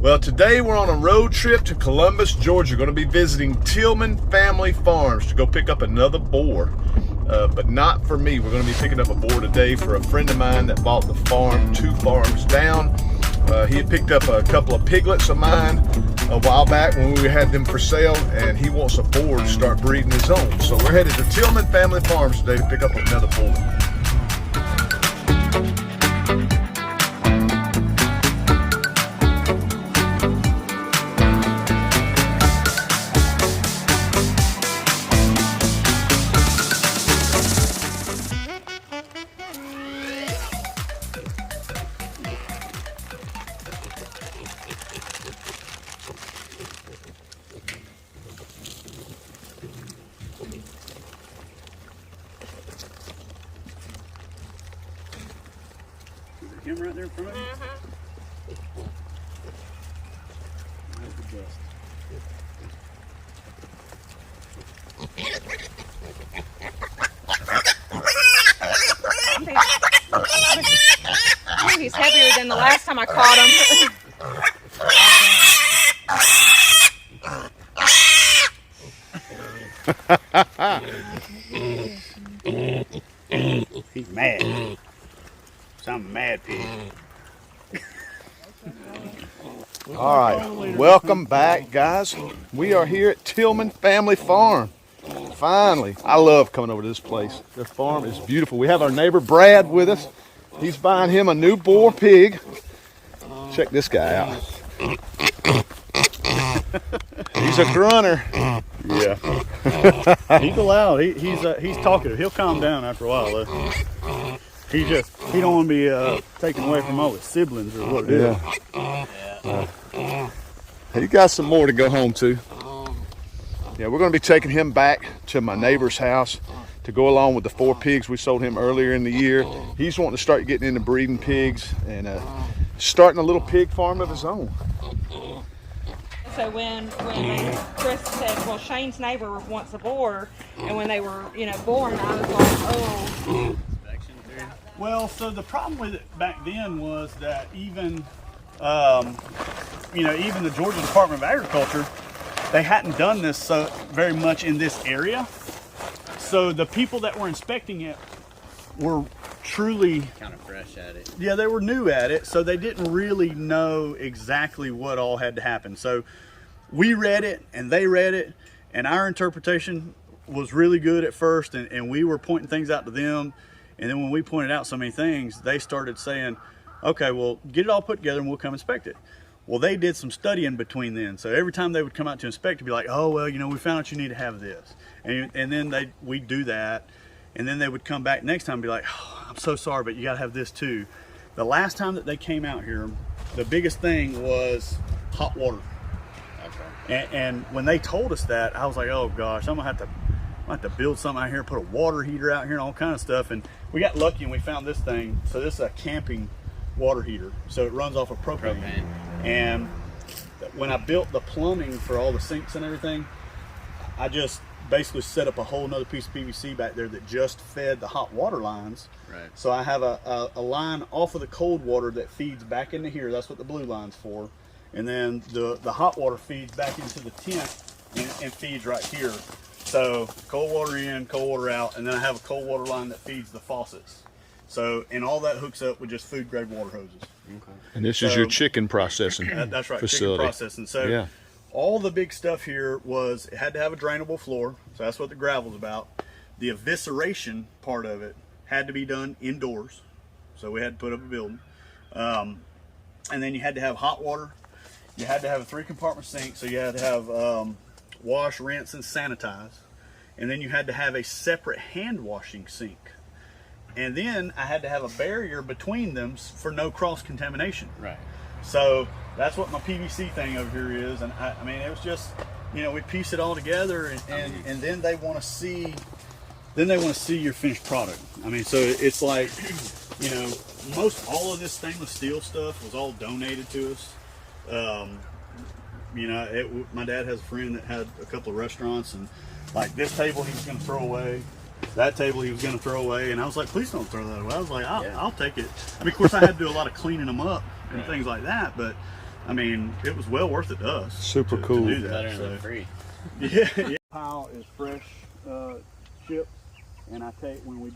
Well, today we're on a road trip to Columbus, Georgia. Going to be visiting Tillman Family Farms to go pick up another boar. But not for me. We're going to be picking up a boar today for a friend of mine that bought the farm 2 farms down. He had picked up a couple of piglets of mine a while back when we had them for sale, and he wants a boar to start breeding his own. So we're headed to Tillman Family Farms today to pick up another boar. Him right there in front of you? That's the best. I think he's heavier than the last time I caught him. He's mad. I'm mad pig. All right, welcome back, guys. We are here at Tillman Family Farm. Finally, I love coming over to this place. Their farm is beautiful. We have our neighbor Brad with us. He's buying him a new boar pig. Check this guy out. He's a grunter. Yeah. He's allowed. He's talkative. He'll calm down after a while though. He don't want to be taken away from all his siblings or what it is. He got some more to go home to. Yeah, we're going to be taking him back to my neighbor's house to go along with the 4 pigs we sold him earlier in the year. He's wanting to start getting into breeding pigs and starting a little pig farm of his own. So when Chris said, well, Shane's neighbor wants a boar, and when they were, born, I was like, oh. Well, so the problem with it back then was that even the Georgia Department of Agriculture, they hadn't done this so very much in this area. So the people that were inspecting it were truly kind of fresh at it. Yeah, they were new at it, so they didn't really know exactly what all had to happen. So we read it and they read it, and our interpretation was really good at first, and we were pointing things out to them. And then when we pointed out so many things, they started saying, okay, well, get it all put together and we'll come inspect it. Well, they did some studying between then. So every time they would come out to inspect, it'd be like, oh, well, we found out you need to have this. And then we'd do that. And then they would come back next time and be like, oh, I'm so sorry, but you got to have this too. The last time that they came out here, the biggest thing was hot water. Okay. And when they told us that, I was like, oh gosh, I'm gonna have to build something out here, put a water heater out here and all kind of stuff. And we got lucky and we found this thing. So this is a camping water heater. So it runs off of propane. And when I built the plumbing for all the sinks and everything, I just basically set up a whole nother piece of PVC back there that just fed the hot water lines. Right. So I have a line off of the cold water that feeds back into here. That's what the blue line's for. And then the hot water feeds back into the tent and feeds right here. So cold water in, cold water out, and then I have a cold water line that feeds the faucets. So, and all that hooks up with just food grade water hoses. Okay. And this is your chicken processing that's right, facility. chicken processing. So all the big stuff here was, it had to have a drainable floor. So that's what the gravel's about. The evisceration part of it had to be done indoors. So we had to put up a building. And then you had to have hot water. You had to have a 3-compartment sink. So you had to have wash, rinse, and sanitize. And then you had to have a separate hand washing sink. And then I had to have a barrier between them for no cross contamination. Right. So that's what my PVC thing over here is. And I mean, it was just, we piece it all together, and then they want to see, your finished product. I mean, so it's like, most all of this stainless steel stuff was all donated to us. My dad has a friend that had a couple of restaurants, and like this table he was going to throw away, that table he was going to throw away, and I was like, please don't throw that away. I was like, I'll take it. I mean, of course I had to do a lot of cleaning them up and things like that, but I mean, it was well worth it to us. Super cool. To do that. Better than free. Yeah. Pile is fresh chips, and I take when we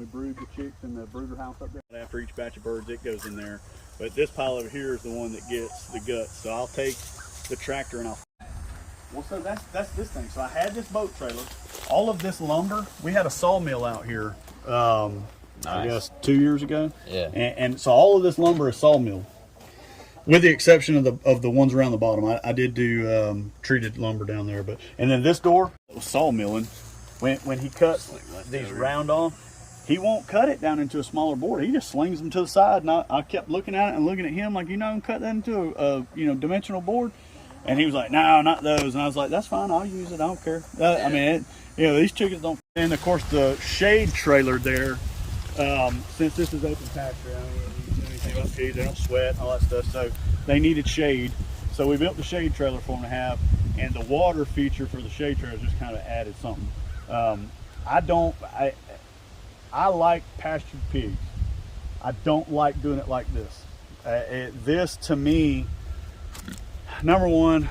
brood the chicks in the brooder house up there. After each batch of birds, it goes in there. But this pile over here is the one that gets the guts. So I'll take the tractor and I'll. Well, so that's this thing. So I had this boat trailer. All of this lumber. We had a sawmill out here. I guess 2 years ago. Yeah. And so all of this lumber is sawmill, with the exception of the ones around the bottom. I did do treated lumber down there, and then this door was sawmilling. When he cuts these round off, he won't cut it down into a smaller board. He just slings them to the side, and I kept looking at it and looking at him like, cut that into a dimensional board. And he was like, no, not those. And I was like, that's fine, I'll use it, I don't care. I mean, these chickens don't. And of course the shade trailer there, since this is open pasture, I mean, anything about pigs, they don't sweat, all that stuff. So they needed shade. So we built the shade trailer for them to have, and the water feature for the shade trailer just kind of added something. I like pastured pigs. I don't like doing it like this. This to me, number one,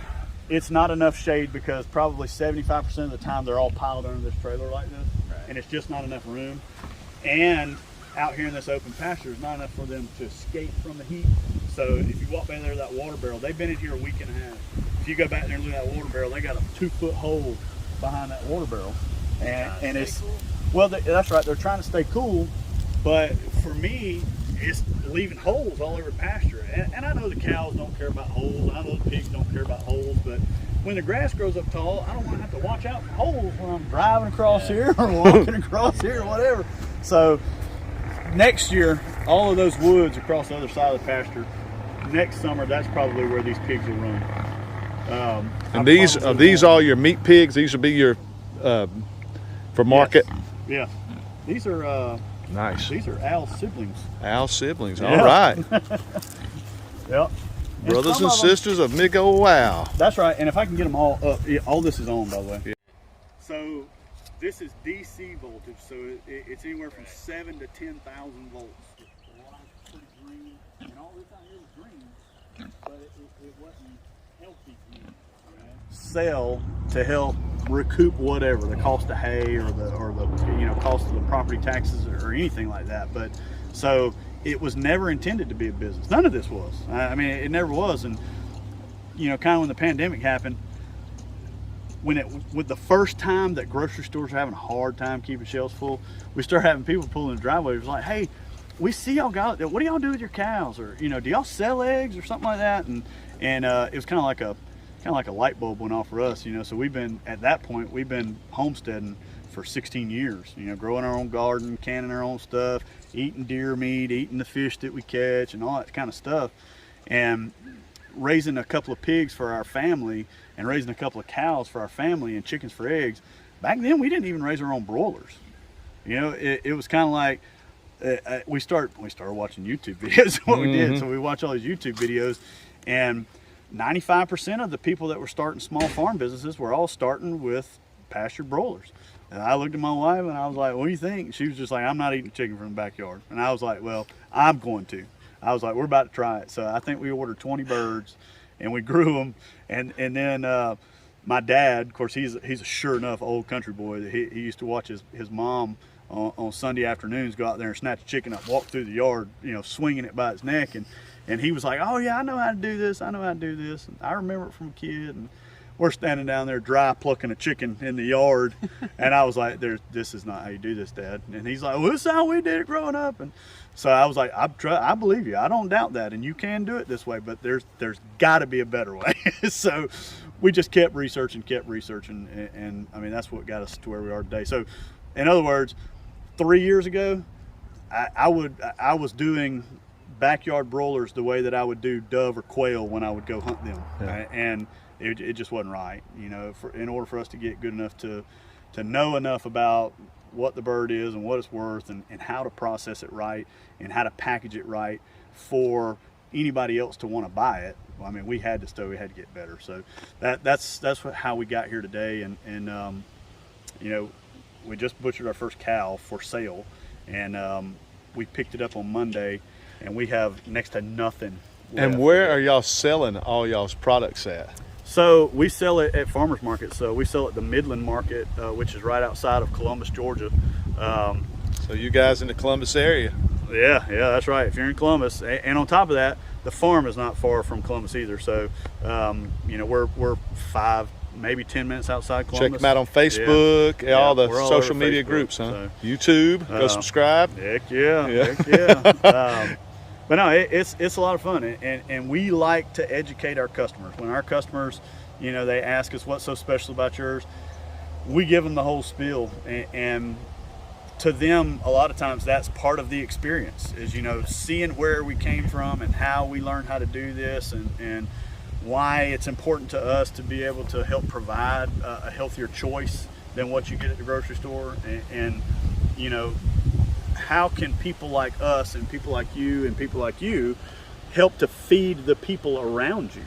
it's not enough shade because probably 75% of the time they're all piled under this trailer like this, right. And it's just not enough room. And out here in this open pasture, there's not enough for them to escape from the heat. So if you walk back there to that water barrel, they've been in here a week and a half. If you go back there and look at that water barrel, they got a 2-foot hole behind that water barrel. And it's, cool. Well, that's right, they're trying to stay cool, but for me, it's leaving holes all over the pasture. And I know the cows don't care about holes, I know the pigs don't care about holes, but when the grass grows up tall, I don't want to have to watch out for holes when I'm driving across here or walking across here or whatever. So next year, all of those woods across the other side of the pasture, next summer, that's probably where these pigs will run. And these all your meat pigs? These will be your for market? Yes. Yeah. These are nice. These are Al's siblings. Al's siblings. Yeah. All right. Yep. Brothers and sisters of Big Ol' Wow. That's right. And if I can get them all up, all this is on, by the way. Yeah. So this is DC voltage. So it's anywhere from 7 to 10,000 volts. The light's pretty green, and all this out here was green, but it wasn't healthy green. Right? Sell to help recoup whatever the cost of hay or the cost of the property taxes or anything like that. But so it was never intended to be a business. None of this was. I mean, it never was. And kind of when the pandemic happened, with the first time that grocery stores were having a hard time keeping shelves full, we started having people pulling the driveway. It was like, hey, we see y'all got it. What do y'all do with your cows? Or do y'all sell eggs or something like that? And it was kind of like a light bulb went off for us. So at that point we've been homesteading for 16 years. Growing our own garden, canning our own stuff, eating deer meat, eating the fish that we catch, and all that kind of stuff, and raising a couple of pigs for our family, and raising a couple of cows for our family, and chickens for eggs. Back then, we didn't even raise our own broilers. It was kind of like we started watching YouTube videos. What we did, so we watch all these YouTube videos, and 95% of the people that were starting small farm businesses were all starting with pastured broilers. And I looked at my wife and I was like, what do you think? She was just like, I'm not eating chicken from the backyard. And I was like, well, I'm going to. I was like, we're about to try it. So I think we ordered 20 birds and we grew them. And then my dad, of course, he's a sure enough old country boy. That he used to watch his mom on Sunday afternoons go out there and snatch a chicken up, walk through the yard, swinging it by its neck. And he was like, oh yeah, I know how to do this. I know how to do this. And I remember it from a kid. And we're standing down there dry plucking a chicken in the yard. And I was like, this is not how you do this, Dad. And he's like, well, this is how we did it growing up. And so I was like, I believe you. I don't doubt that. And you can do it this way, but there's got to be a better way. So we just kept researching. And I mean, that's what got us to where we are today. So in other words, 3 years ago, I was doing backyard broilers the way that I would do dove or quail when I would go hunt them. Yeah. And it just wasn't right. In order for us to get good enough to know enough about what the bird is and what it's worth and how to process it right and how to package it right for anybody else to want to buy it. Well, I mean, we had to get better. So that's how we got here today. And we just butchered our first cow for sale, and we picked it up on Monday, and we have next to nothing And where are y'all selling all y'all's products at? So we sell it at farmers market. So we sell at the Midland Market, which is right outside of Columbus, Georgia. So you guys in the Columbus area? Yeah, that's right. If you're in Columbus, and on top of that, the farm is not far from Columbus either. So, you know, we're 5, maybe 10 minutes outside Columbus. Check them out on Facebook, all the social media Facebook, groups, huh? so, YouTube, go subscribe. Heck yeah. But no, it's a lot of fun, and we like to educate our customers. When our customers, you know, they ask us what's so special about yours, we give them the whole spiel, and to them, a lot of times that's part of the experience, is, you know, seeing where we came from and how we learned how to do this, and why it's important to us to be able to help provide a healthier choice than what you get at the grocery store. And you know, how can people like us and people like you and people like you help to feed the people around you?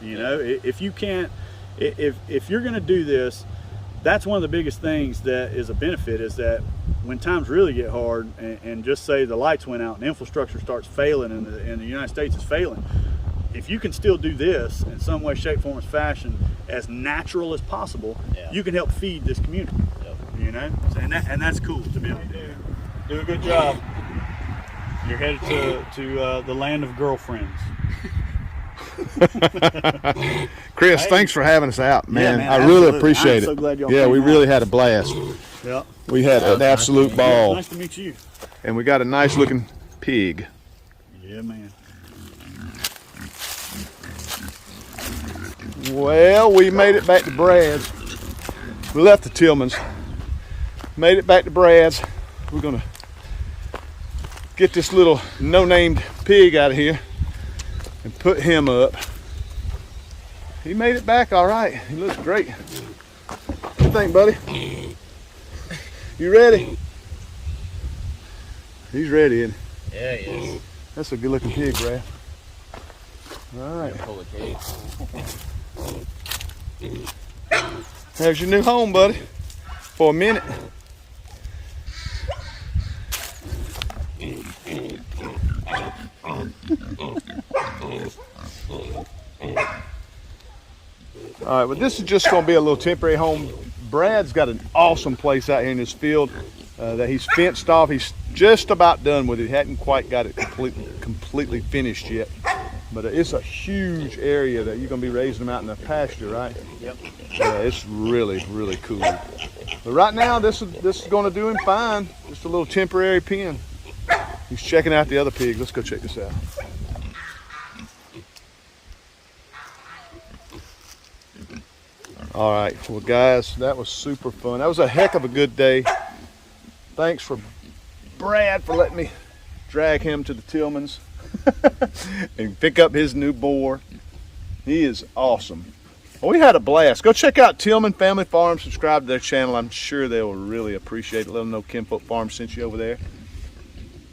You know, if you can't, if you're going to do this, that's one of the biggest things that is a benefit, is that when times really get hard, and just say the lights went out and infrastructure starts failing, and the United States is failing, if you can still do this in some way, shape, form, or fashion as natural as possible, you can help feed this community. You know, and that's cool to be able to do. Do a good job. You're headed to the land of girlfriends. Chris, thanks for having us out, man. Yeah, man, I really absolutely. appreciate I'm it. so glad y'all yeah, came we out. really had a blast. Yeah. We had an absolute ball. Nice to meet you. And we got a nice looking pig. Yeah, man. Well, we made it back to Brad's. We left the Tillmans, made it back to Brad's. We're gonna get this little no-named pig out of here and put him up. He made it back all right. He looks great. What do you think, buddy? You ready? He's ready, isn't he? Yeah, he is. That's a good-looking pig, Brad. All right. Pull the cage. There's your new home, buddy, for a minute. All right, well, this is just going to be a little temporary home. Brad's got an awesome place out here in this field that he's fenced off. He's just about done with it. He hadn't quite got it completely finished yet. But it's a huge area that you're going to be raising them out in the pasture, right? Yep. Yeah, it's really, really cool. But right now, this is going to do him fine. Just a little temporary pen. He's checking out the other pigs. Let's go check this out. All right, well, guys, that was super fun. That was a heck of a good day. Thanks for Brad for letting me drag him to the Tillmans and pick up his new boar. He is awesome. Well, we had a blast. Go check out Tillman Family Farm. Subscribe to their channel. I'm sure they will really appreciate it. Let them know Kinfolk Farm sent you over there.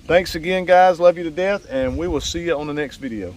Thanks again, guys. Love you to death, and we will see you on the next video.